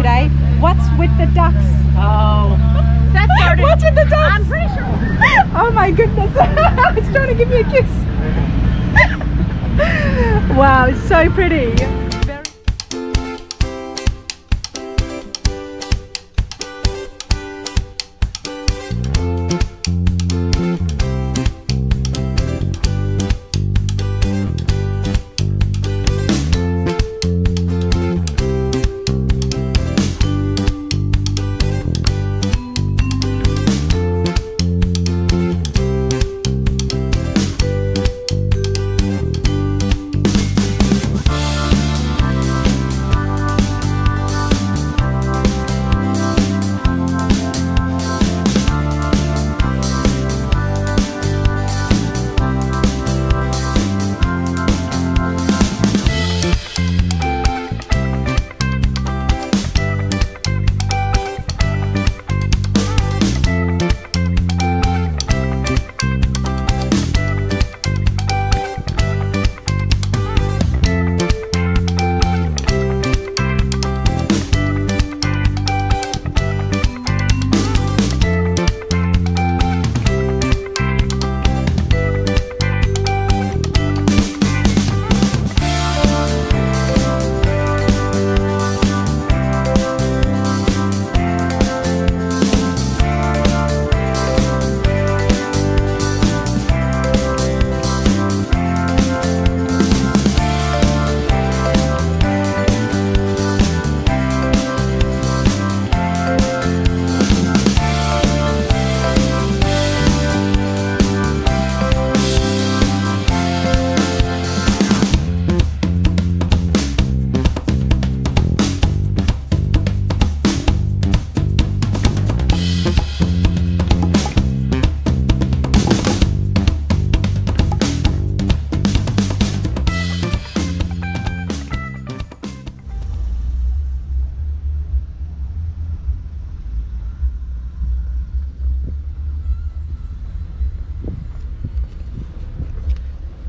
today. What's with the ducks? Oh, that started. What's with the ducks? I'm pretty sure. Oh my goodness! I was trying to give you a kiss. Wow, it's so pretty.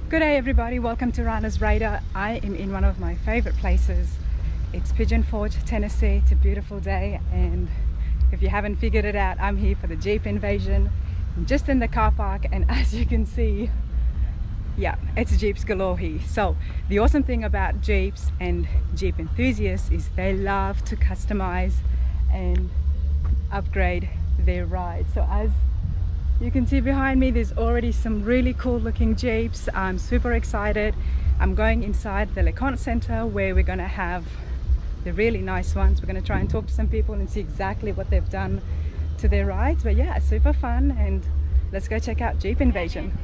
Good day everybody, welcome to Rana's Radar. I am in one of my favorite places. It's Pigeon Forge, Tennessee. It's a beautiful day, and if you haven't figured it out, I'm here for the Jeep Invasion. I'm just in the car park, and as you can see, yeah, it's Jeeps galore here. So the awesome thing about Jeeps and Jeep enthusiasts is they love to customize and upgrade their rides. So as you can see behind me, there's already some really cool looking Jeeps. I'm super excited. I'm going inside the Conte Centre where we're going to have the really nice ones. We're going to try and talk to some people and see exactly what they've done to their rides. But yeah, super fun, and let's go check out Jeep Invasion.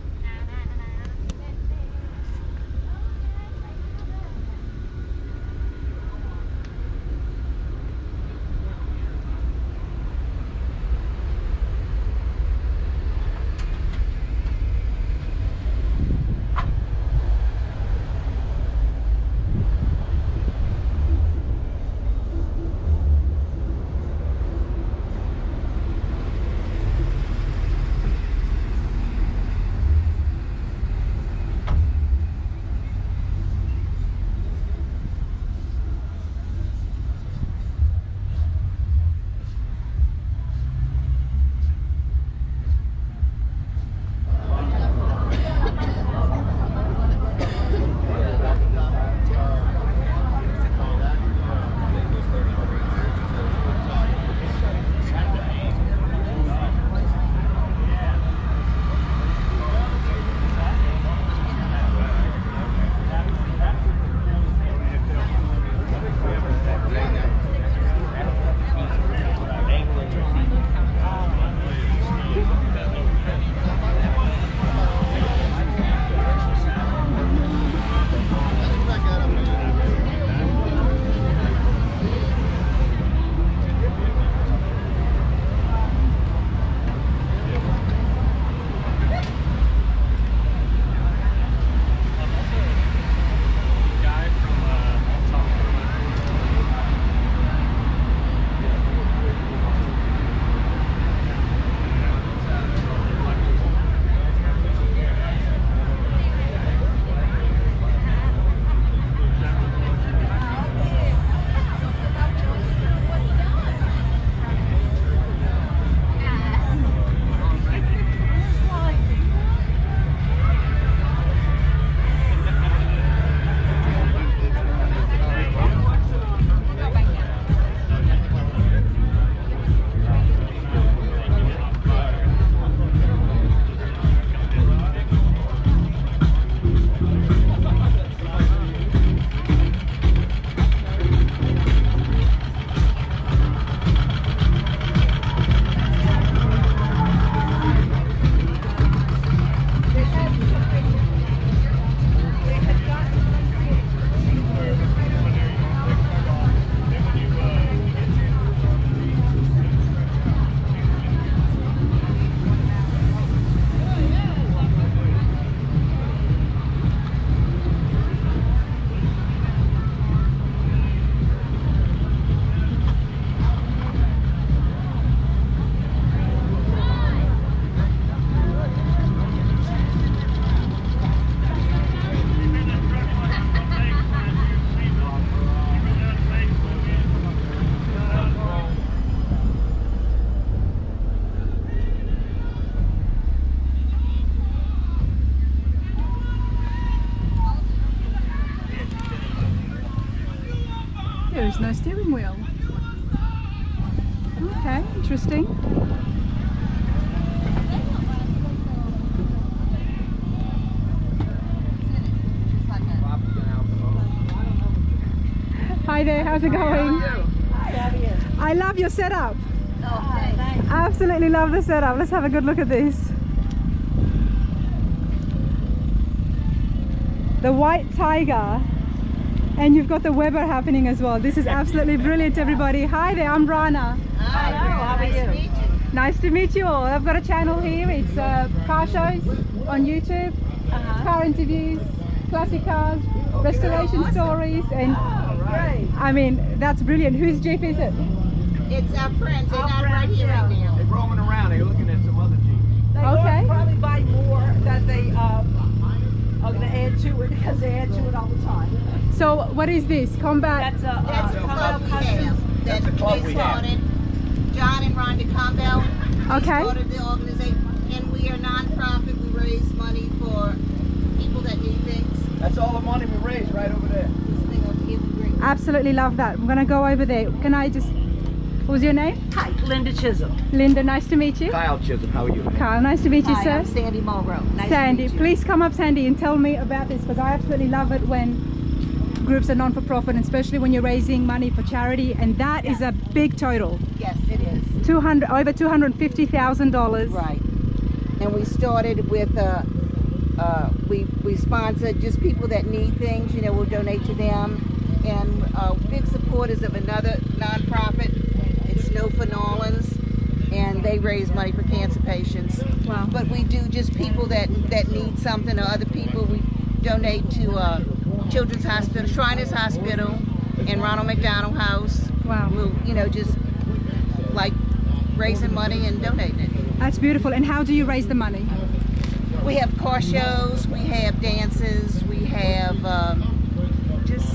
Okay, interesting. Hi there, how's it going? I love your setup. Oh, thanks. Absolutely love the setup. Let's have a good look at this. The white tiger, and you've got the Weber happening as well. This is absolutely brilliant, everybody. Hi there, I'm Rana. Hi, how are you? Nice to meet you all. I've got a channel here. It's car shows on YouTube, car interviews, classic cars, restoration stories, and I mean, that's brilliant. Whose Jeep is it? It's our friends. They're not right here right now. They're roaming around. They're looking at some other Jeeps. They Okay. probably buy more that they are going to add to it because they add to it all the time. So what is this? Combat? That's That's a club we have. That's a club we have. John and Rhonda Combel. Okay. They started the organization, and we are non-profit. We raise money for people that need things. That's all the money we raise right over there. This thing over here, we bring. Absolutely love that. I'm gonna go over there. Can I just, what was your name? Hi, Linda Chisholm. Linda, nice to meet you. Kyle Chisholm, how are you? Kyle, nice to meet you, Hi, sir. I'm Sandy Mulrow. Nice Sandy, to meet you. please come up, Sandy, and tell me about this, because I absolutely love it when groups are non-for-profit, and especially when you're raising money for charity, and that is a big total. Yes, it is. Over $250,000. Right. And we started with we sponsored just people that need things. You know, we'll donate to them. And big supporters of another nonprofit. It's Snow for Nolans, and they raise money for cancer patients. Wow. But we do just people that need something, or other people. We donate to Children's Hospital, Shriners Hospital, and Ronald McDonald House. Wow. We'll, you know, just like raising money and donating it. That's beautiful. And how do you raise the money? We have car shows, we have dances, we have just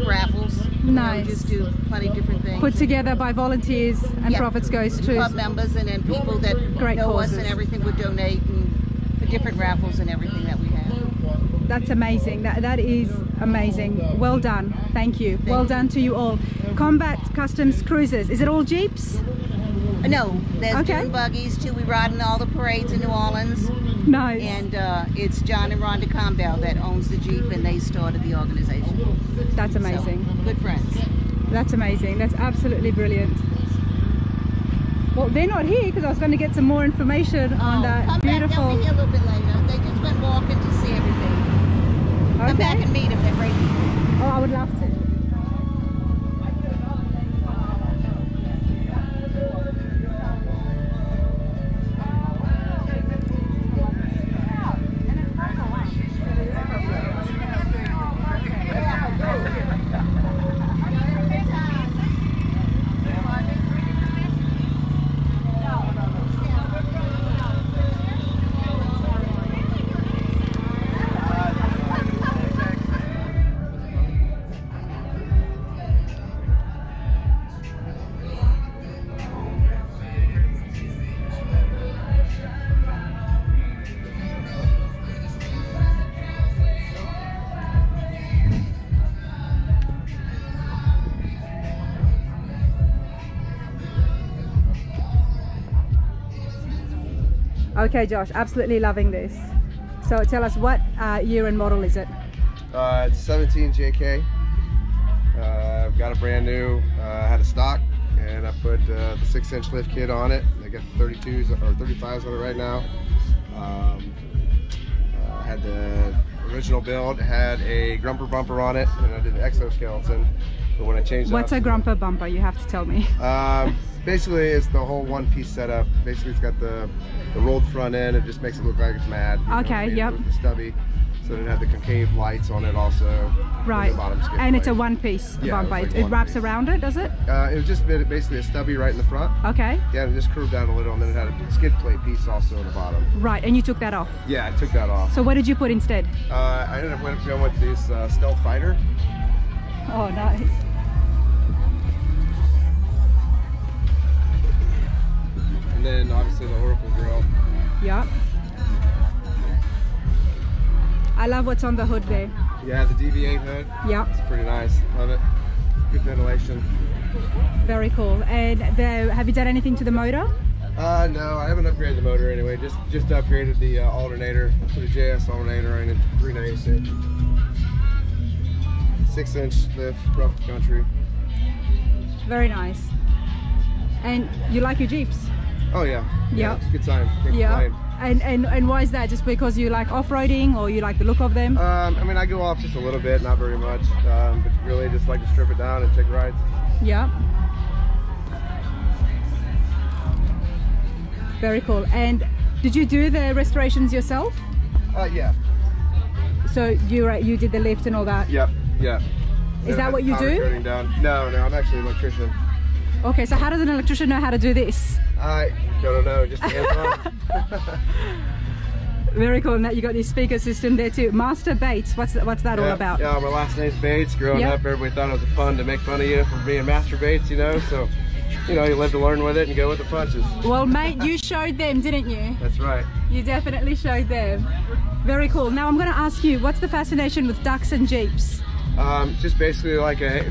raffles. Nice. You know, just do plenty of different things. Put together by volunteers, and Yeah. profits goes to Club members, and then people that Great know causes. us and everything would donate, and for different raffles and everything that we have. That's amazing. That is amazing. Well done. Thank you. Well done to you all. Combat Customs Cruisers. Is it all Jeeps? No, there's Okay. dune buggies too. We ride in all the parades in New Orleans, Nice. and it's John and Rhonda Combel that owns the Jeep, and they started the organization. That's amazing. So, good friends. That's amazing. That's absolutely brilliant. Well, they're not here because I was going to get some more information on that Come beautiful. back. They'll be here a little bit later. They just went walking to see everything. Come back and meet them. They're right here. Oh, I would love to. Okay, Josh, absolutely loving this. So tell us, what year and model is it? It's 17 JK. I've got a brand new, had a stock, and I put the 6-inch lift kit on it. I got the 32s or 35s on it right now. I had the original build, had a grumper bumper on it, and I did the exoskeleton. But when I changed What's a grumper bumper? You have to tell me. Basically, it's the whole one-piece setup. Basically, it's got the rolled front end. It just makes it look like it's mad. You know what I mean? Yep. With the stubby. So it had the concave lights on it also. Right. The bottom skid And it's a plate. one-piece Yeah, bumper. it's like It one wraps piece. around it, does it? It was just basically a stubby right in the front. Okay. Yeah, and it just curved out a little, and then it had a skid plate piece also on the bottom. Right, and you took that off. Yeah, I took that off. So what did you put instead? I ended up going with this Stealth Fighter. Oh, nice. And then obviously the Oracle grill. Yeah. I love what's on the hood there. Yeah, the DV8 hood. Yeah. It's pretty nice. Love it. good ventilation. Very cool. And have you done anything to the motor? No, I haven't upgraded the motor anyway. Just upgraded the alternator. Put a JS alternator in it, 396. 6-inch lift, rough country. Very nice. And you like your Jeeps? Oh yeah. Yeah. It's a good time. Can't Yeah. complain. And why is that? Just because you like off-roading or you like the look of them? I mean, I go off just a little bit, not very much, but really just like to strip it down and take rides. Yeah. Very cool. And did you do the restorations yourself? Yeah. So you did the lift and all that? Yep. Yeah. Is that what you do? Down. No, I'm actually an electrician. Okay, so how does an electrician know how to do this? I don't know, just hands-on. Very cool. And that you got this speaker system there too. Master Bates, what's that all about? Yeah, my last name's Bates. Growing up, everybody thought it was fun to make fun of you for being Master Bates, you know, so you live to learn with it and go with the punches. Well, mate, you showed them, didn't you? That's right. You definitely showed them. Very cool. Now I'm going to ask you, what's the fascination with ducks and Jeeps? Just basically like I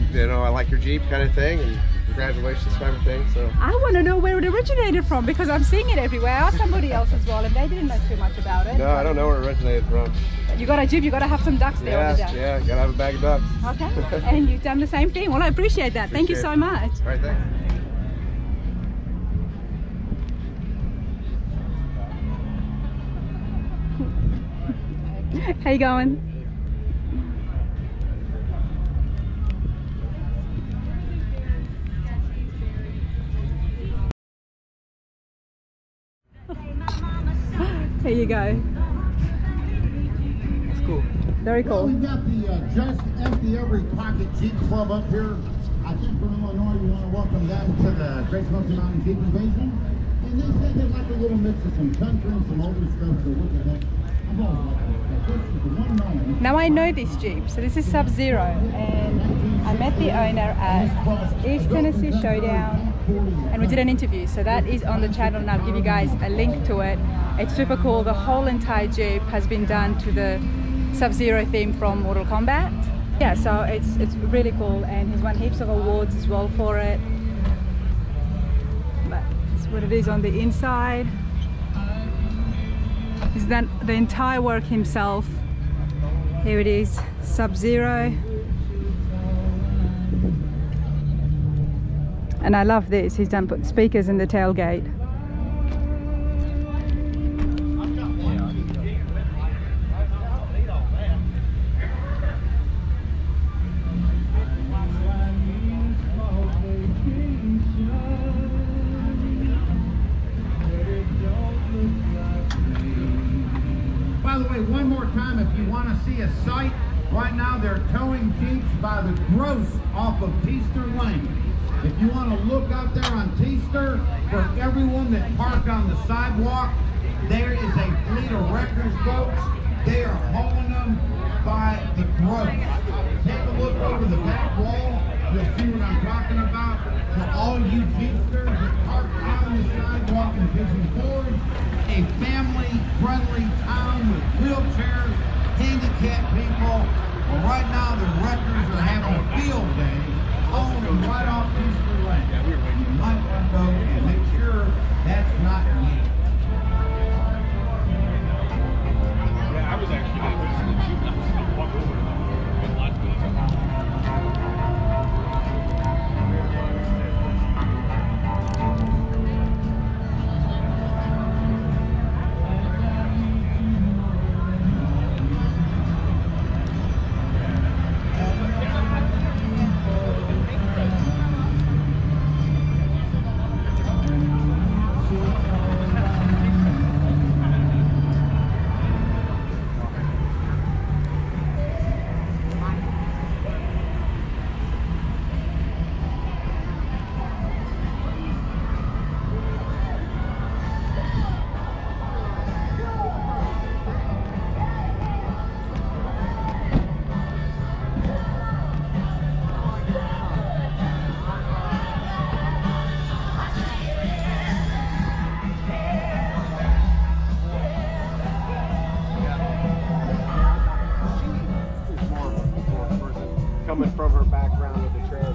like your Jeep kind of thing, and congratulations kind of thing. So I want to know where it originated from because I'm seeing it everywhere. I asked somebody else as well and they didn't know too much about it. No, I don't know where it originated from. You got a Jeep, you got to have some ducks there on the deck. Yeah, gotta have a bag of ducks. Okay, and you've done the same thing. Well, I appreciate that. Thank you so much. All right, thanks. How you going? Here you go. That's cool. Very cool. Well, we got the Just Empty Every Pocket Jeep Club up here. I think from Illinois, we want to welcome them to the Great Smoky Mountain Jeep Invasion. And they say they like a little mix of some country and some older stuff, so look at that. I've always liked this stuff. This is the one known. Now I know this Jeep, so this is Sub-Zero, and I met the owner at East Tennessee Showdown and we did an interview, so that is on the channel and I'll give you guys a link to it. It's super cool. The whole entire Jeep has been done to the Sub-Zero theme from Mortal Kombat. Yeah, so it's really cool and he's won heaps of awards as well for it. But that's what it is on the inside. He's done the entire work himself. Here it is, Sub-Zero. And I love this, he's done put speakers in the tailgate. By the way, one more time, if you want to see a sight, right now they're towing Jeeps by the gross off of Teaster Lane. If you want to look out there on Teaster, for everyone that parked on the sidewalk, there is a fleet of wreckers, folks. They are hauling them by the gross. Take a look over the back wall. You'll see what I'm talking about. For all you Jeepsters that parked on the sidewalk in Pigeon Forge, a family-friendly town with wheelchairs, handicapped people. Well, right now the wreckers are having a field day, hauling them right off Easter Lane. You might want to go and make sure that's not you. Yeah, I was actually going to go to the Jeep. I was going to walk over and watch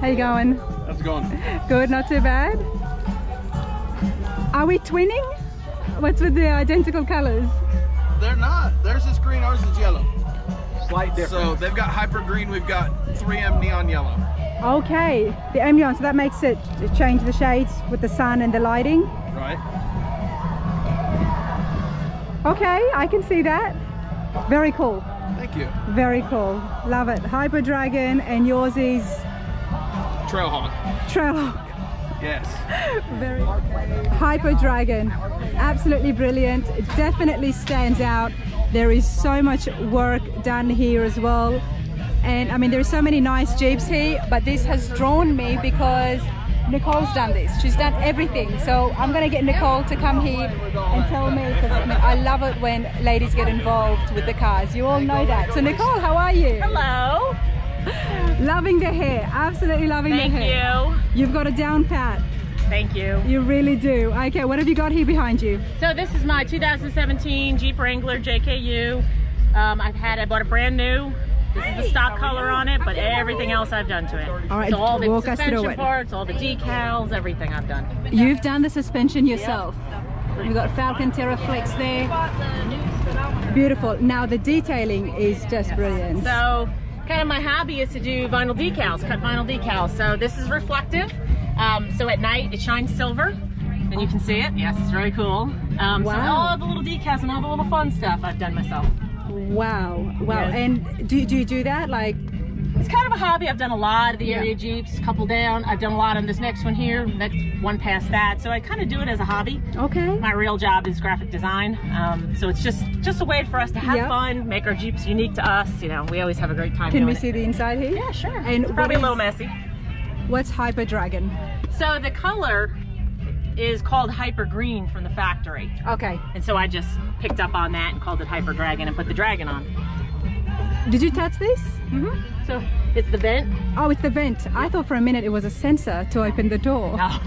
How you going? How's it going? Good, not too bad. Are we twinning? What's with the identical colors? They're not. Theirs is green, ours is yellow. Slight difference. So they've got hyper green, we've got 3M neon yellow. Okay, the neon, so that makes it change the shades with the sun and the lighting. Right. Okay, I can see that. Very cool. Thank you. Very cool. Love it. Hyper Dragon, and yours is Trailhawk. Trailhawk. Yes. Very Hyper Dragon. Absolutely brilliant. It definitely stands out. There is so much work done here as well. And I mean, there's so many nice Jeeps here, but this has drawn me because Nicole's done this. She's done everything. So I'm gonna get Nicole to come here and tell me, because I mean, I love it when ladies get involved with the cars. You all know that. So Nicole, how are you? Hello. Loving the hair, absolutely loving the hair. Thank you. You've got a down pat. Thank you. You really do. Okay, what have you got here behind you? So this is my 2017 Jeep Wrangler JKU. I bought it brand new. This is the stock color on it, but everything else I've done to it. All right, so all the walk us through suspension it. parts, all the decals, everything I've done. You've done the suspension yourself. You've got Falcon Terra Flex there. Beautiful. Now the detailing is just brilliant. So kind of my hobby is to do vinyl decals, cut vinyl decals. So this is reflective. So at night it shines silver and you can see it. Yes, it's very cool. Wow. So all the little decals and all the little fun stuff I've done myself. Wow. Wow. Yes. And do you do that? Like, it's kind of a hobby. I've done a lot of the area Jeeps, couple down. I've done a lot on this next one here, next one past that. So I kind of do it as a hobby. okay. My real job is graphic design. So it's just a way for us to have fun, make our Jeeps unique to us. You know, we always have a great time Can doing we it. see the inside here? Yeah, sure. And it's probably what a little messy. What's Hyper Dragon? So the color is called Hyper Green from the factory. Okay. And so I just picked up on that and called it Hyper Dragon and put the dragon on. Did you touch this? Mm-hmm. So it's the vent. Oh, it's the vent. I thought for a minute it was a sensor to open the door. No.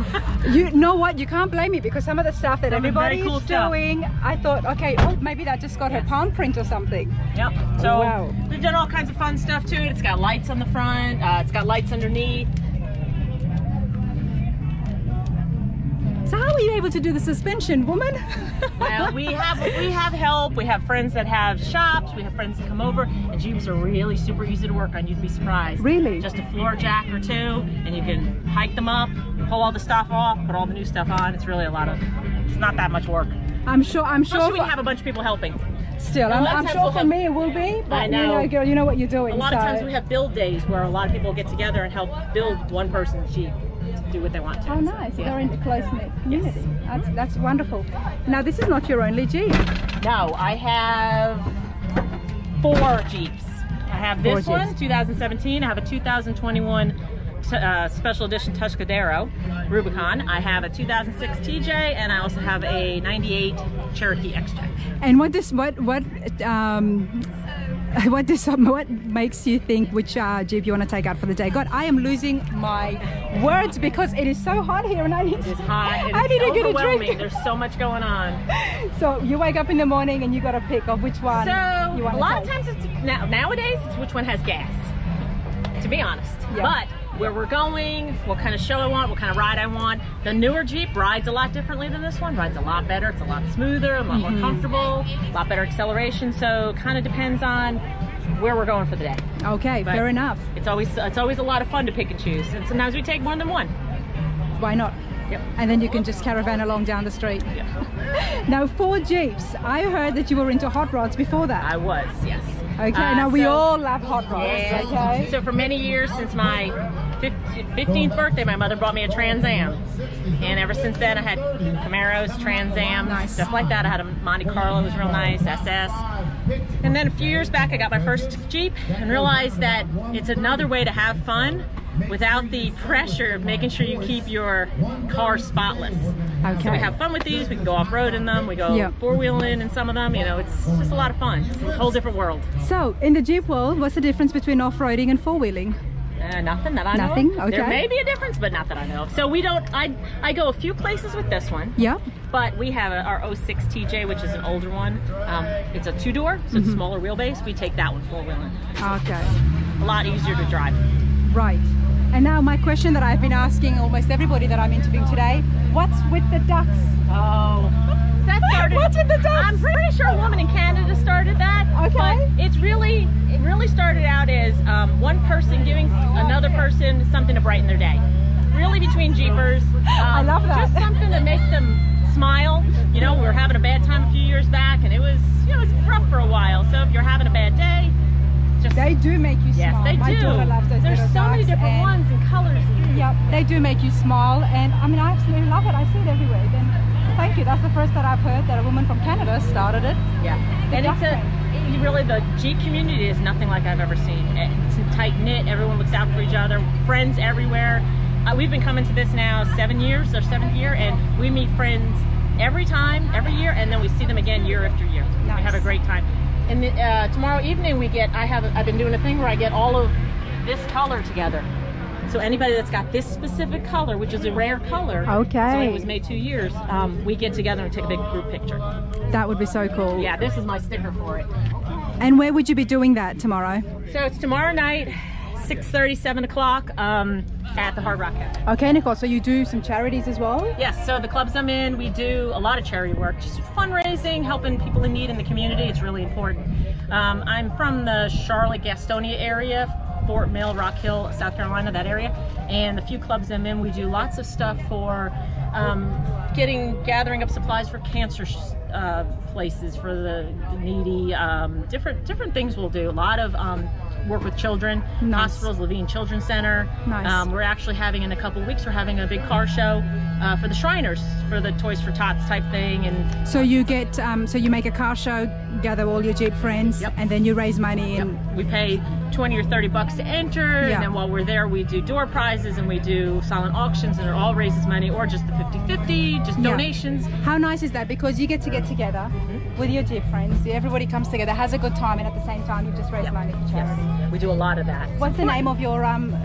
You know what? You can't blame me, because some of the stuff that Some everybody very cool is stuff. doing, I thought, okay, oh, maybe that just got her palm print or something. Yep. So Wow. we've done all kinds of fun stuff to it. It's got lights on the front. It's got lights underneath. So how were you able to do the suspension, woman? Well, we have help. We have friends that have shops. We have friends that come over, and Jeeps are really super easy to work on. You'd be surprised. Really? Just a floor jack or two, and you can hike them up, pull all the stuff off, put all the new stuff on. It's really it's not that much work. I'm sure. Especially when you have a bunch of people helping. Still, A lot of I'm times sure we'll for have- me it will be. But I know. You know, girl, you know what you're doing. A lot of so- times we have build days where a lot of people get together and help build one person's Jeep to do what they want to. Oh, nice. Yeah. They're in a close-knit community. That's wonderful. Now, this is not your only Jeep. No, I have 4 Jeeps. I have this 4 one, Jeeps. 2017. I have a 2021 special edition Tuscadero Rubicon. I have a 2006 TJ, and I also have a 98 Cherokee XJ. And what makes you think which Jeep you want to take out for the day? God, I am losing my words because it is so hot here, and I need to. It's hot. And I need it's to get a overwhelming. drink. There's so much going on. So you wake up in the morning and you got to pick of which one. So you want a to lot take. of times nowadays it's which one has gas, to be honest. Yeah. But where we're going, what kind of show I want, what kind of ride I want. The newer Jeep rides a lot differently than this one. Rides a lot better. It's a lot smoother, a lot more comfortable, a lot better acceleration. So it kind of depends on where we're going for the day. Okay, But fair enough. It's always a lot of fun to pick and choose, and sometimes we take more than one. Why not? Yep. And then you can just caravan along down the street. Yeah. Now, 4 Jeeps. I heard that you were into hot rods before that. I was, yes. Okay, now we so- all love hot rods. Yeah. Okay. So for many years, since my 15th birthday, my mother bought me a Trans Am, and ever since then I had Camaros, Trans Ams, Nice. stuff like that. I had a Monte Carlo, it was real nice, SS. And then a few years back I got my first Jeep and realized that it's another way to have fun without the pressure of making sure you keep your car spotless. Okay. So we have fun with these, we can go off-road in them, we go Yep. four-wheeling in some of them, you know, it's just a lot of fun. It's a whole different world. So, in the Jeep world, what's the difference between off-roading and four-wheeling? Nothing that I know Nothing? of. Okay. There may be a difference, but not that I know of. So we don't, I go a few places with this one. Yeah. But we have our 06 TJ, which is an older one. It's a 2-door, so it's a smaller wheelbase. We take that one four-wheeling. Okay. A lot easier to drive. Right. And now my question that I've been asking almost everybody that I'm interviewing today, what's with the ducks? Oh, that started. What's with the ducks? I'm pretty sure a woman in Canada started that. Okay. But it really started out as one person giving another person something to brighten their day. Really between Jeepers. I love that. Just something to make them smile. You know, we were having a bad time a few years back, and it was, you know, it was rough for a while. So if you're having a bad day, just They do make you smile. yes, they My do. daughter loves those There's little so many ducks, different and ones and colors. yep, they do make you smile, and I mean I absolutely love it. I see it everywhere. Then thank you. That's the first that I've heard that a woman from Canada started it. Yeah, and it's really the Jeep community is nothing like I've ever seen. It's tight knit. Everyone looks out for each other. Friends everywhere. We've been coming to this now 7 years, our 7th year, and we meet friends every year, and then we see them again year after year. Nice. We have a great time. And tomorrow evening I've been doing a thing where I get all of this color together. So anybody that's got this specific color, which is a rare color, Okay. so it was made 2 years, we get together and take a big group picture. That would be so cool. Yeah, this is my sticker for it. And where would you be doing that tomorrow? So it's tomorrow night, 6:30, 7 o'clock at the Hard Rock Cafe. Okay, Nicole, so you do some charities as well? Yes, so the clubs I'm in, we do a lot of charity work, just fundraising, helping people in need in the community. It's really important. I'm from the Charlotte, Gastonia area, Fort Mill, Rock Hill, South Carolina, that area. And the few clubs I'm in, we do lots of stuff for gathering up supplies for cancer places, for the needy, different things we'll do. A lot of work with children, Nice. hospitals, Levine Children's Center. Nice. We're actually having, in a couple of weeks, we're having a big car show for the Shriners, for the Toys for Tots type thing. And So you get, so you make a car show, gather all your Jeep friends, Yep. and then you raise money. Yep. And We pay 20 or 30 bucks to enter, Yeah. and then while we're there, we do door prizes and we do silent auctions, and it all raises money, or just the 50-50, just Yeah. donations. How nice is that? Because you get together with your Jeep friends, everybody comes together, has a good time, and at the same time you just raise Yep. money for charity. Yes, we do a lot of that. What's the name of your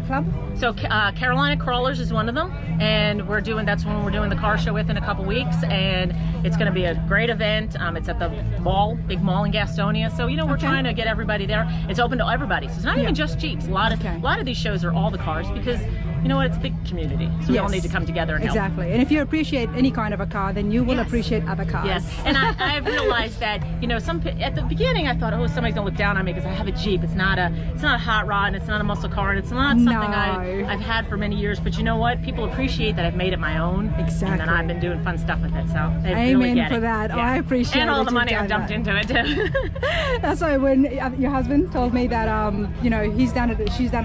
club? So Carolina Crawlers is one of them, and that's one we're doing the car show with in a couple weeks, and it's going to be a great event. It's at the mall, big mall in Gastonia. So you know, we're Okay. trying to get everybody there. It's open to everybody, so it's not Yeah. even just Jeeps. A lot of these shows are all the cars, because you know what, it's a big community, so we all Yes. need to come together and help. Exactly. And if you appreciate any kind of a car, then you will Yes. appreciate other cars. Yes, and I've realized that, you know, at the beginning I thought, oh, somebody's gonna look down on me because I have a Jeep. It's not a hot rod, and it's not a muscle car, and it's not something No. I've had for many years. But you know what? People appreciate that I've made it my own. Exactly. And then I've been doing fun stuff with it. So they Amen really get for it. that. Yeah. Oh, I appreciate and all that the you've money done I've dumped that. into it too. That's why when your husband told me that, you know, she's done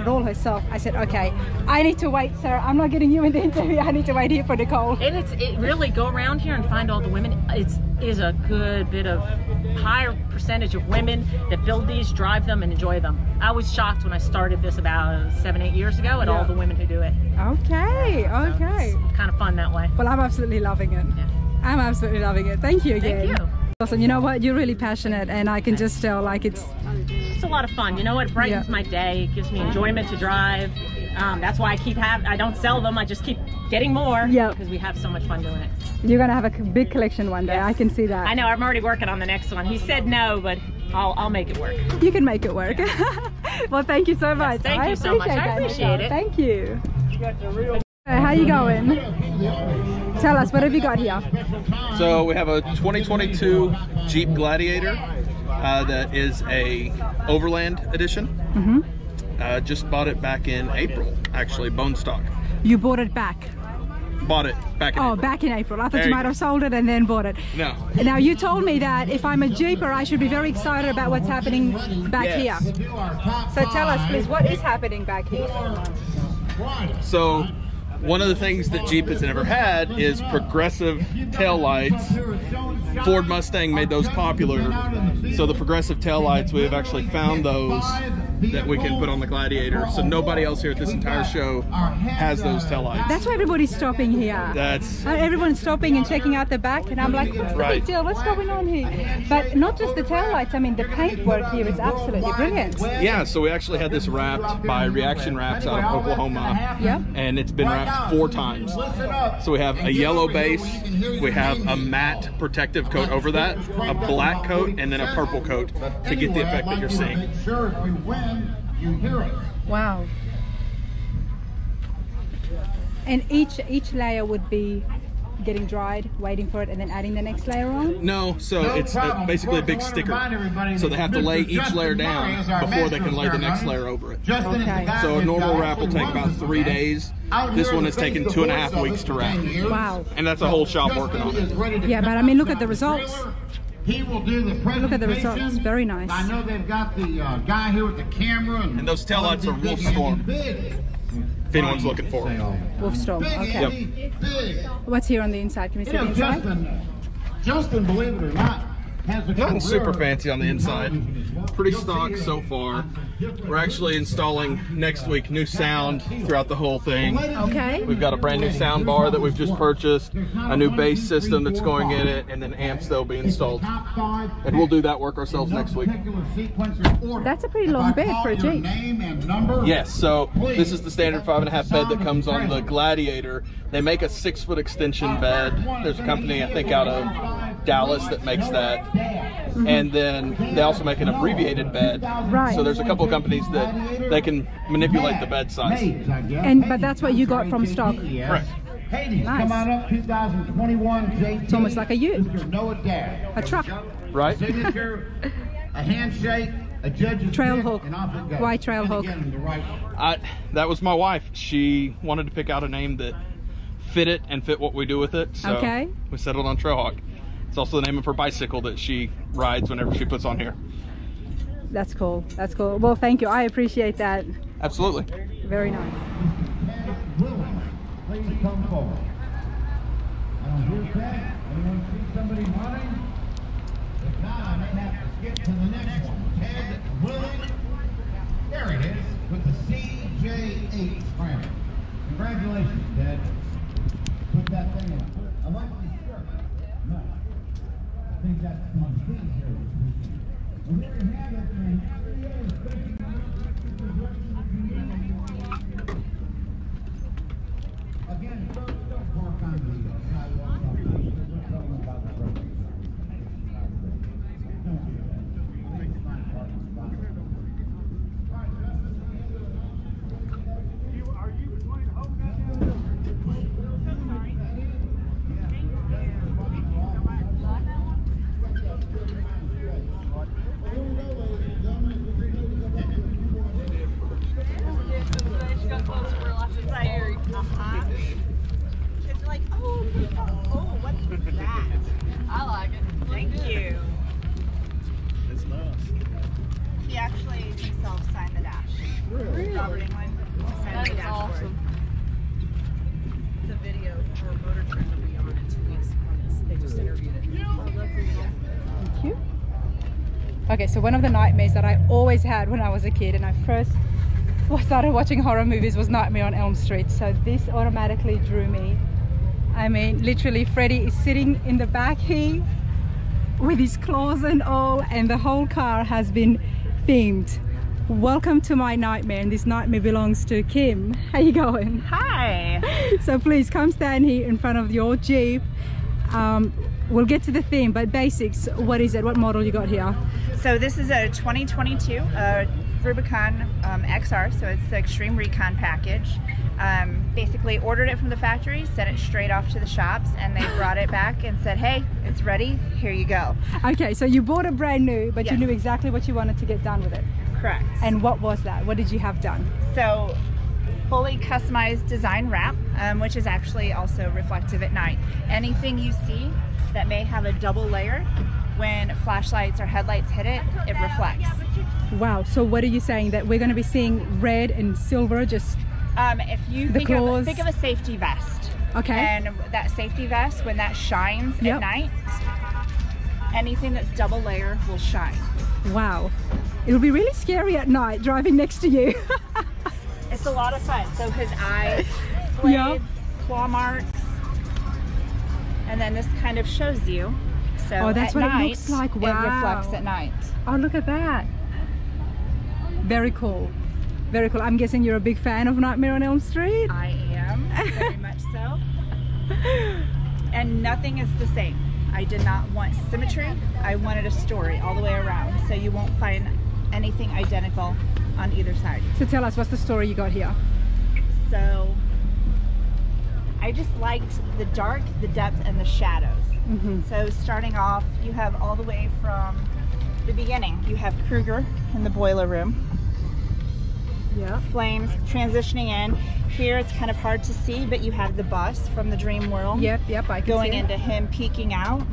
it all herself, I said, okay, I need to wait, sir. I'm not getting you in the interview. I need to wait here for Nicole. And it really, go around here and find all the women. It is a good bit of higher percentage of women that build these, drive them, and enjoy them. I was shocked when I started this about 7-8 years ago at all the women who do it. Okay, okay. It's kind of fun that way. Well, I'm absolutely loving it. Yeah. I'm absolutely loving it. Thank you again. Thank you. Awesome. You know what? You're really passionate, and I can just tell, like, it's It's a lot of fun. You know, it brightens Yeah. my day. It gives me enjoyment to drive. That's why I don't sell them. I just keep getting more. Yeah. Because we have so much fun doing it. you're gonna have a big collection one day. Yes. I can see that. I know. I'm already working on the next one. He said no, but I'll make it work. You can make it work. Well, thank you so much. thank you so much. I that, appreciate Nicole. it. Thank you. How you going? Tell us, what have you got here? So we have a 2022 Jeep Gladiator that is a Overland edition. Just bought it back in April, actually, bone stock. You bought it back. Bought it back in Oh, April. back in April. I thought There you you might go. have sold it and then bought it. No. Now, you told me that if I'm a Jeeper, I should be very excited about what's happening back Yes. here. So tell us, please, what is happening back here? So one of the things that Jeep has never had is progressive taillights. Ford Mustang made those popular. So the progressive taillights, we have actually found those that we can put on the Gladiator. So nobody else here at this entire show has those taillights. That's why everybody's stopping here. That's Everyone's stopping and checking out the back, and I'm like, what's the big Right. deal? What's going on here? But not just the taillights, I mean, the paintwork here is absolutely brilliant. yeah. So we actually had this wrapped by Reaction Wraps out of Oklahoma. Yeah. And it's been wrapped 4 times. So we have a yellow base, we have a matte protective coat over that, a black coat, and then a purple coat to get the effect that you're seeing. Sure, if we win, you hear it. Wow. And each layer would be getting dried, waiting for it, and then adding the next layer on? No, so it's basically a big sticker. So they have to lay each layer down before they can lay the next layer over it. Okay. So a normal wrap will take about 3 days. This one has taken 2.5 weeks to wrap. Wow. And that's a whole shop working on it. Yeah, but I mean, look at the results. He will do the presentation. Look at the results. Very nice. I know they've got the guy here with the camera. And those taillights are Wolf Storm, if anyone's looking for it. Wolf Storm. Okay. Yep. What's here on the inside? Can we see the inside? Justin, believe it or not, has a Nothing super fancy on the inside. Pretty stock so far. We're actually installing next week new sound throughout the whole thing. Okay. We've got a brand new sound bar that we've just purchased, a new bass system that's going in it, and then amps that'll be installed. And we'll do that work ourselves next week. That's a pretty long bed for a Jeep. Yes, so this is the standard 5.5 bed that comes on the Gladiator. They make a 6-foot extension bed. There's a company, I think, out of Dallas that makes that. And then they also make an abbreviated bed. Right. So there's a couple of companies that they can manipulate the bed size. But that's what you got from stock. Correct. Nice. Nice. Come on up, 2021 JT. It's almost like a ute. A truck. Right? Signature, a handshake, a judge's Trail pick, hook. and off it goes. Why trail And hook? again, the right- That was my wife. She wanted to pick out a name that fit it and fit what we do with it. So Okay. we settled on Trailhawk. It's also the name of her bicycle that she rides whenever she puts on here. That's cool. That's cool. Well, thank you. I appreciate that. Absolutely. Very nice. Please come forward. Here's that. Anyone see somebody running? If not, I may have to skip to the next one. Ted Willing. There it is, with the CJ8 scramble. Congratulations, Ted. Put that thing in. I like the shirt. No. I think that's my thing here this weekend. And there you have it, man. Again, don't park on the sidewalk. We're talking about the road. Don't do that. Make fine parking spot. All right, Justin. Are you going to hold that? Kids are like, oh, what is that? I like it. Thank you. It's nice. He actually himself signed the dash. Really? Robert England signed That the is dashboard. awesome. The video for Motor Trend will be on in 2 weeks on this. They just interviewed it. Thank you. Okay, so one of the nightmares that I always had when I was a kid and I first started watching horror movies was Nightmare on Elm Street. So this automatically drew me. I mean, literally Freddy is sitting in the back here with his claws and all, and the whole car has been themed. Welcome to my nightmare, and this nightmare belongs to Kim. How you going? Hi. So please come stand here in front of your Jeep. We'll get to the theme, but basics, what is it? What model you got here? So this is a 2022 Rubicon XR, so it's the Extreme Recon package. Basically ordered it from the factory, sent it straight off to the shops, and they brought it back and said, hey, it's ready, here you go. Okay, so you bought it brand new, but Yes. you knew exactly what you wanted to get done with it. Correct. And what was that? What did you have done? So fully customized design wrap, which is actually also reflective at night. Anything you see that may have a double layer, when flashlights or headlights hit it, it reflects. Wow, so what are you saying? That we're going to be seeing red and silver just... If you The claws. think of a safety vest. Okay. And that safety vest, when that shines Yep. at night, anything that's double layer will shine. Wow. It'll be really scary at night driving next to you. It's a lot of fun. So his eyes, blades, Yep. claw marks, and then this kind of shows you. So Oh, that's at what it night, looks like. It Wow. reflects at night. Oh, look at that. Very cool. Very cool. I'm guessing you're a big fan of Nightmare on Elm Street? I am, very much so. And nothing is the same. I did not want symmetry. I wanted a story all the way around. So you won't find anything identical on either side. So tell us, what's the story you got here? So I just liked the dark, the depth, and the shadows. So starting off, you have all the way from the beginning. You have Kruger in the boiler room. Yeah. Flames transitioning in. Here it's kind of hard to see, but you have the bus from the dream world. Yep, I can going see into him peeking out.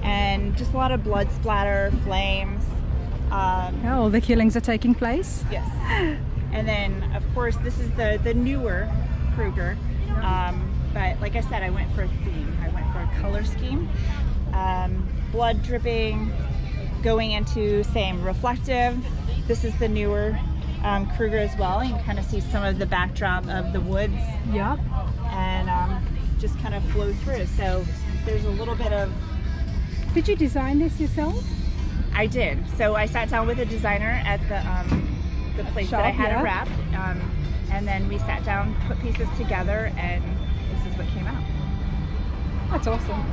And just a lot of blood splatter, flames. All the killings are taking place. Yes. And then, of course, this is the newer Kruger. But like I said, I went for a theme. I went for a color scheme. Blood dripping, going into same reflective. This is the newer Kruger as well. You can kind of see some of the backdrop of the woods. Yep. And just kind of flow through. So there's a little bit of... Did you design this yourself? I did. So I sat down with a designer at the place that I had it wrapped. And then we sat down, put pieces together, and this is what came out. That's awesome.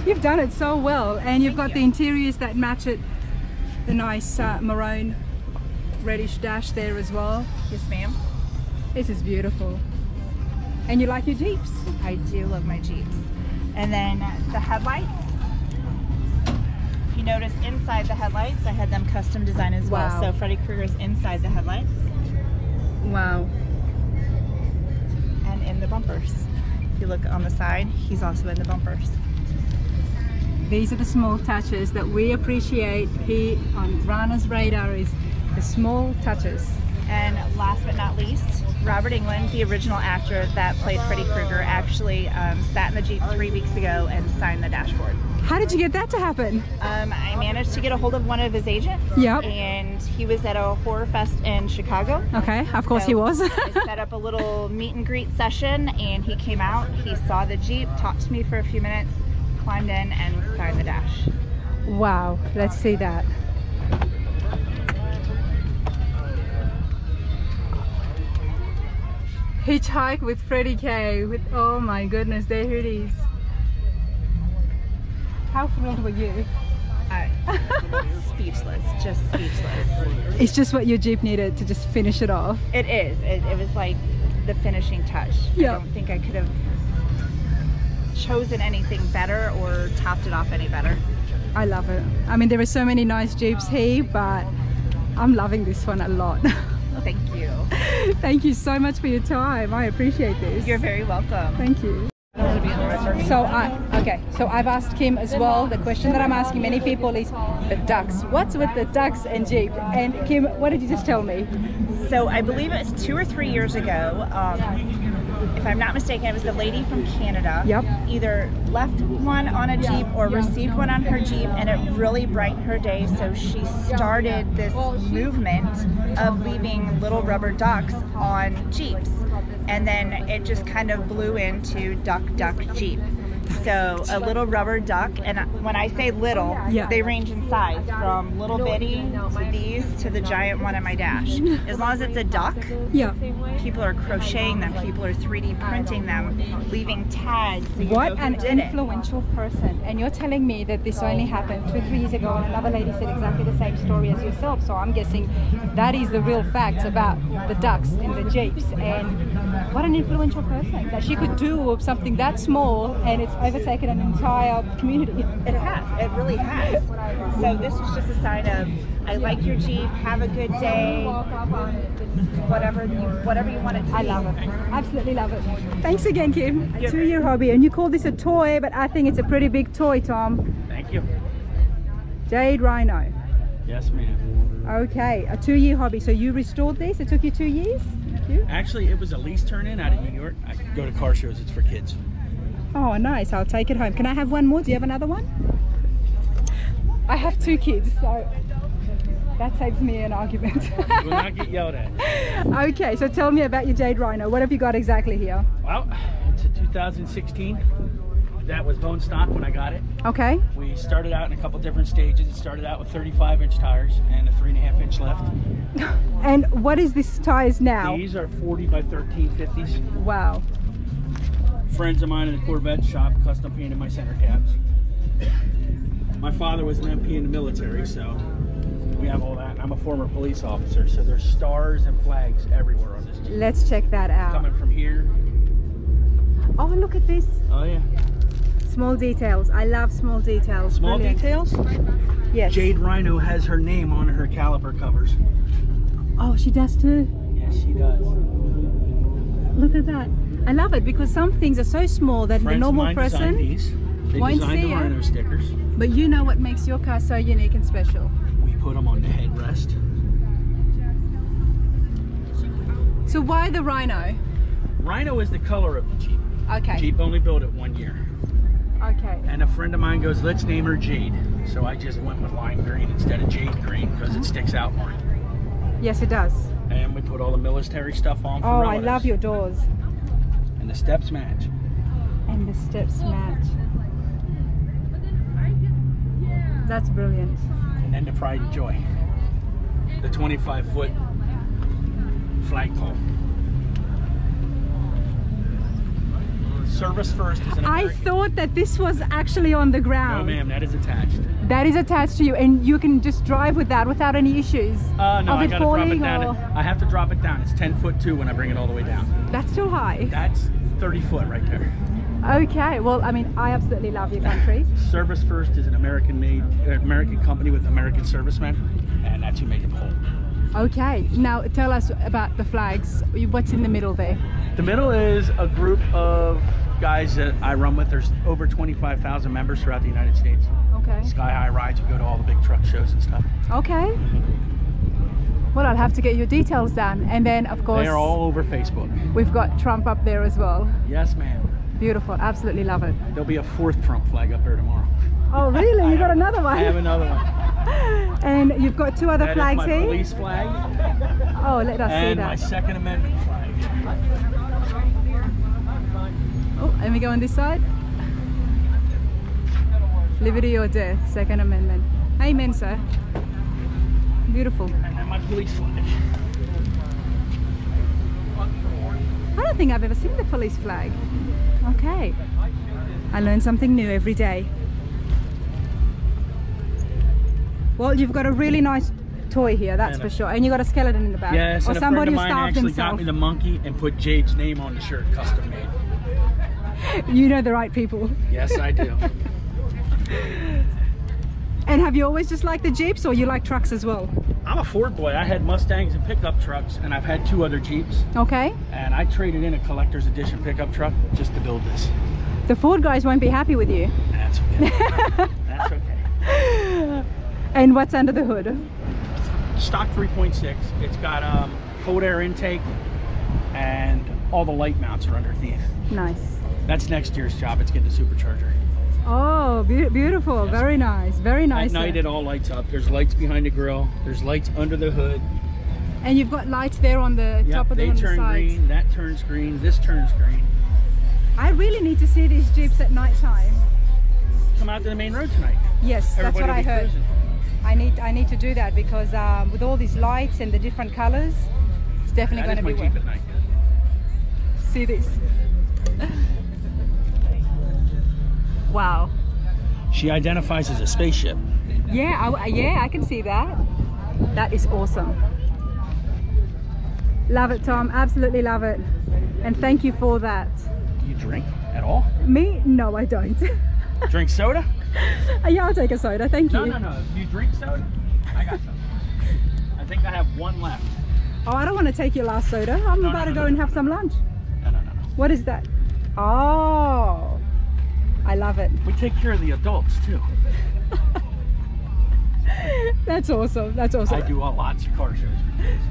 You've done it so well, and you've got the interiors that match it. The nice maroon reddish dash there as well. Yes, ma'am. This is beautiful. And you like your Jeeps? I do love my Jeeps. And then the headlights. If you notice inside the headlights, I had them custom designed as well. So Freddy Krueger's inside the headlights. Wow. And in the bumpers. If you look on the side, he's also in the bumpers. These are the small touches that we appreciate here on Rana's radar, is the small touches. And last but not least, Robert Englund, the original actor that played Freddy Krueger, actually sat in the Jeep 3 weeks ago and signed the dashboard. How did you get that to happen? I managed to get a hold of one of his agents. Yep. And he was at a horror fest in Chicago. Okay, of course he was. I set up a little meet and greet session, and he came out, he saw the Jeep, talked to me for a few minutes, climbed in and signed the dash. Wow, let's see that. Hitchhike with Freddy K. With, oh my goodness, there it is. How thrilled were you? Speechless, just speechless. It's just what your Jeep needed to just finish it off. It is. It was like the finishing touch. Yeah. I don't think I could have chosen anything better or topped it off any better. I love it. I mean, there are so many nice Jeeps here, but I'm loving this one a lot. Thank you. Thank you so much for your time. I appreciate this. You're very welcome. Thank you. So I've asked Kim as well. The question that I'm asking many people is the ducks. What's with the ducks and Jeep? And Kim, what did you just tell me? So I believe it was 2 or 3 years ago. If I'm not mistaken, it was the lady from Canada. Yep. Either left one on a Jeep or received one on her Jeep, and it really brightened her day. So she started this movement of leaving little rubber ducks on Jeeps. And then it just kind of blew into Duck Duck Jeep. So a little rubber duck, and when I say little, they range in size from little bitty to these to the giant one on my dash. As long as it's a duck, people are crocheting them, people are 3D printing them, leaving tags. So what an influential person. And you're telling me that this only happened 2 or 3 years ago, and another lady said exactly the same story as yourself. So I'm guessing that is the real fact about the ducks in the Jeeps. And what an influential person, that she could do something that small and it's overtaken an entire community. It has, it really has. So this is just a sign of, I like your Jeep, have a good day, whatever you want it to be. I love it, absolutely love it. Thanks again, Kim. A 2-year hobby, and you call this a toy, but I think it's a pretty big toy, Tom. Thank you. Jade Rhino. Yes, ma'am. Okay, a 2-year hobby. So you restored this, it took you 2 years? Thank you. Actually, it was a lease turn-in out of New York. I go to car shows, it's for kids. Oh, nice. I'll take it home. Can I have one more? Do you have another one? I have 2 kids, so that saves me an argument. You will not get yelled at. Okay, so tell me about your Jade Rhino. What have you got exactly here? Well, it's a 2016. That was bone stock when I got it. Okay. We started out in a couple different stages. It started out with 35-inch tires and a 3.5-inch lift. And what is this tires now? These are 40 by 13 50s. Wow. Friends of mine in the Corvette shop custom painted my center caps. My father was an MP in the military, so we have all that. I'm a former police officer, so there's stars and flags everywhere on this Jeep. Let's check that out. Coming from here Oh, look at this. Oh yeah. Small details. I love small details. Small Brilliant. details? Yes. Jade Rhino has her name on her caliper covers. Oh, she does too. Yes, she does. Look at that. I love it because some things are so small that the normal person They won't designed see the it. Rhino stickers. But you know what makes your car so unique and special. We put them on the headrest. So why the Rhino? Rhino is the color of the Jeep. Okay. Jeep only built it 1 year. Okay. And a friend of mine goes, let's name her Jade. So I just went with lime green instead of jade green because it sticks out more. Yes, it does. And we put all the military stuff on for Oh, relatives. I love your doors. And the steps match. And the steps match. That's brilliant. And then the pride and joy. The 25-foot flagpole. Service first is an I American. thought that this was actually on the No ground. ma'am, that is attached. That is attached to you and you can just drive with that without any issues No, of I it gotta drop it falling down. or... I have to drop it down. It's 10'2" when I bring it all the way down. That's too high. That's 30 foot right there. Okay, well, I mean, I absolutely love your country. Service First is an American company with American servicemen, and that's who made it whole. Okay, now tell us about the flags. What's in the middle there? The middle is a group of guys that I run with. There's over 25,000 members throughout the United States. Okay. Sky High rides, we go to all the big truck shows and stuff. Okay. Well, I'll have to get your details down. And then, of course, They're all over Facebook. we've got Trump up there as well. Yes, ma'am. Beautiful, absolutely love it. There'll be a 4th Trump flag up there tomorrow. Oh, really? You got another one? I have another one. And you've got 2 other That flags is my here? police flag Oh, let us see and that. my Second Amendment flag. Oh, let me go on this side. Liberty or death, Second Amendment. Amen, sir. Beautiful. And then my police flag. I don't think I've ever seen the police flag. Okay. I learn something new every day. Well, you've got a really nice toy here, that's for sure. And you got a skeleton in the back. Yes, or and a somebody friend who of mine starved actually got himself. me the monkey and put Jade's name on the shirt, custom made. You know the right people. Yes, I do. And have you always just liked the Jeeps or you like trucks as well? I'm a Ford boy. I had Mustangs and pickup trucks, and I've had 2 other Jeeps. Okay. And I traded in a collector's edition pickup truck just to build this. The Ford guys won't be happy with you. That's okay. That's okay. And what's under the hood? Stock 3.6. It's got cold air intake, and all the light mounts are underneath. Nice. That's next year's job. It's getting a supercharger. Oh, beautiful. Yes. Very nice. Very nice. At night it all lights up. There's lights behind the grill. There's lights under the hood. And you've got lights there on the top of the They turn green. That turns green. This turns green. I really need to see these Jeeps at night time. Come out to the main road tonight. Yes, that's what I heard. I need to do that because with all these lights and the different colors, it's definitely going to be Jeep at night. See this. Wow. She identifies as a spaceship. Yeah, yeah, I can see that. That is awesome. Love it, Tom. Absolutely love it. And thank you for that. Do you drink at all? Me? No, I don't. Drink soda? Yeah, I'll take a soda. Thank you. No. If you drink soda, I got some. I think I have 1 left. Oh, I don't want to take your last soda. I'm about to go and have some lunch. No. What is that? Oh, I love it. We take care of the adults too. That's awesome. That's awesome. I do lots of car shows for kids.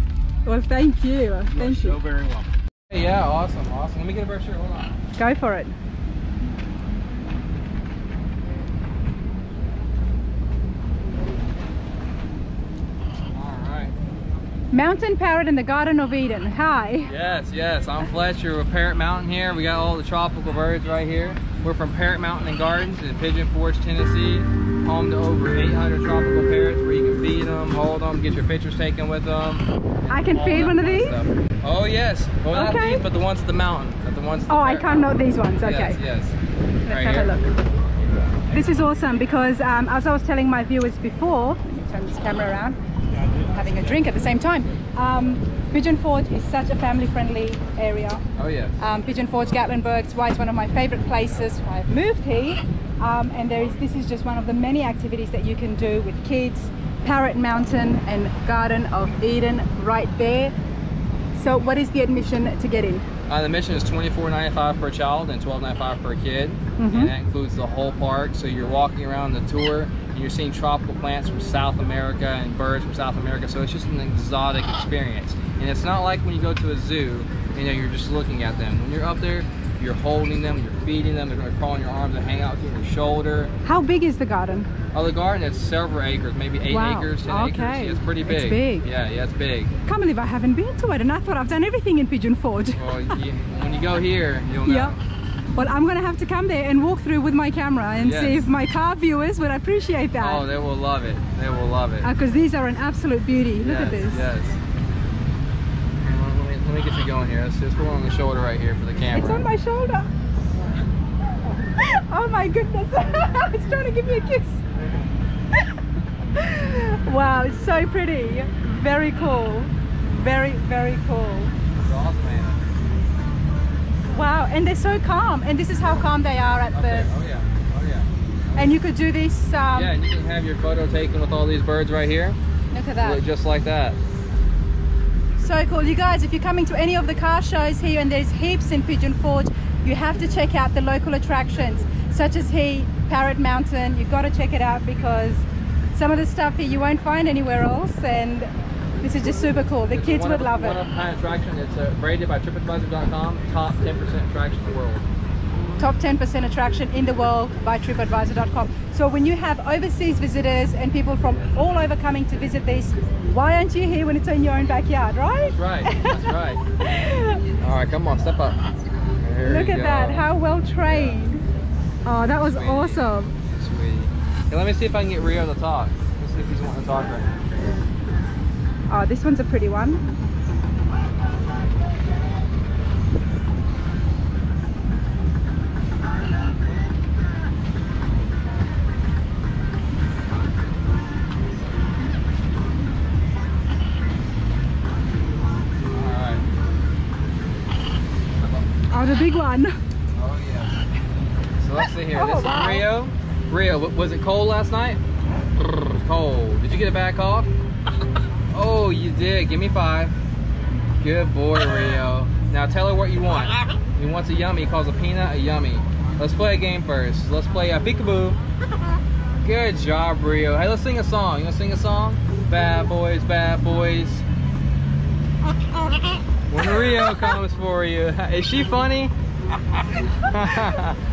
Well, thank you. You Thank you. so very welcome. Yeah, awesome. Let me get a brochure. Hold on. Go for it. Mountain Parrot in the Garden of Eden. Hi. Yes. I'm Fletcher with Parrot Mountain here. We got all the tropical birds right here. We're from Parrot Mountain and Gardens in Pigeon Forge, Tennessee. Home to over 800 tropical parrots where you can feed them, hold them, get your pictures taken with them. I can feed one of these? Stuff. Oh, yes. Well, not Okay. these, but the ones at the mountain. Not the ones at the Oh, I Parrot can't Mountain. note these ones. Okay. Yes. Let's Right have here. a look. This is awesome because as I was telling my viewers before, let me turn this camera around, having a drink at the same time. Pigeon Forge is such a family-friendly area. Oh yeah. Pigeon Forge, Gatlinburg. It's why it's one of my favorite places. I've moved here, and this is just one of the many activities that you can do with kids. Parrot Mountain and Garden of Eden right there. So what is the admission to get in? The admission is $24.95 per child and $12.95 per kid, and that includes the whole park. So you're walking around the tour and you're seeing tropical plants from South America and birds from South America. So it's just an exotic experience, and it's not like when you go to a zoo, you know, you're just looking at them. When you're up there, you're holding them, you're feeding them, they're going to crawl on your arms and hang out to your shoulder. How big is the garden? Oh, the garden is several acres, maybe 8 acres, 10 acres. Yeah, it's pretty big. It's big. Yeah, it's big. Can't believe I haven't been to it, and I thought I've done everything in Pigeon Forge. Well, when you go here, you'll know. Yeah. Well, I'm going to have to come there and walk through with my camera and see if my car viewers would appreciate that. Oh, they will love it. They will love it. Because these are an absolute beauty. Look at this. Yes. Let me get you going here. Let's put one on the shoulder right here for the camera. It's on my shoulder. Oh my goodness. It's trying to give me a kiss. Wow, it's so pretty. Very cool. Very, very cool. That's awesome, man. Wow, and they're so calm. And this is how calm they are at the... Oh yeah, oh yeah. And you could do this... Yeah, and you can have your photo taken with all these birds right here. Look at that. Look just like that. So cool. You guys, if you're coming to any of the car shows here, and there's heaps in Pigeon Forge, you have to check out the local attractions, such as here, Parrot Mountain. You've got to check it out because some of the stuff here you won't find anywhere else, and this is just super cool. The kids would love it. One of a kind attraction. It's rated by TripAdvisor.com, top 10% attraction in the world. Top 10% attraction in the world by TripAdvisor.com. So when you have overseas visitors and people from all over coming to visit this, why aren't you here when it's in your own backyard, right? That's right, that's right. All right, come on, step up. Look at that, how well trained. Oh, that was awesome. Sweet. Hey, let me see if I can get Rio to talk. Let's see if he's wanting to talk right now. Oh, this one's a pretty one. Oh, the big one. Oh yeah. So let's see here. This wow. is Rio. Rio, was it cold last night? Cold. Did you get it back off? Oh, you did. Give me 5. Good boy, Rio. Now tell her what you want. He wants a yummy. He calls a peanut a yummy. Let's play a game first. Let's play a peekaboo. Good job, Rio. Hey, let's sing a song. You want to sing a song? Bad boys, bad boys. When Rio comes for you. Is she funny?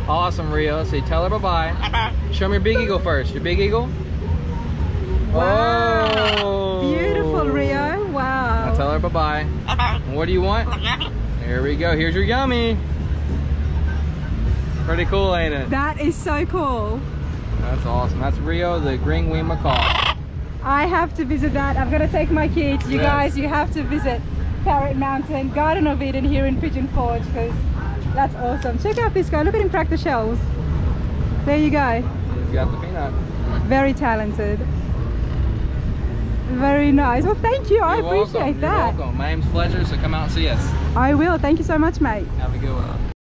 Awesome, Rio. Let's see. Tell her bye-bye. Show me your big eagle first. Your big eagle. Wow. Oh. Beautiful, Rio. Wow. Now tell her bye-bye. What do you want? Here we go. Here's your yummy. Pretty cool, ain't it? That is so cool. That's awesome. That's Rio, the green-winged macaw. I have to visit that. I'm going to take my kids. You guys, you have to visit Parrot Mountain, Garden of Eden here in Pigeon Forge, because that's awesome. Check out this guy. Look at him crack the shells. There you go. He's got the peanut. Very talented. Very nice. Well, thank you. I appreciate that. You're welcome. My name's Fletcher, so come out and see us. I will. Thank you so much, mate. Have a good one.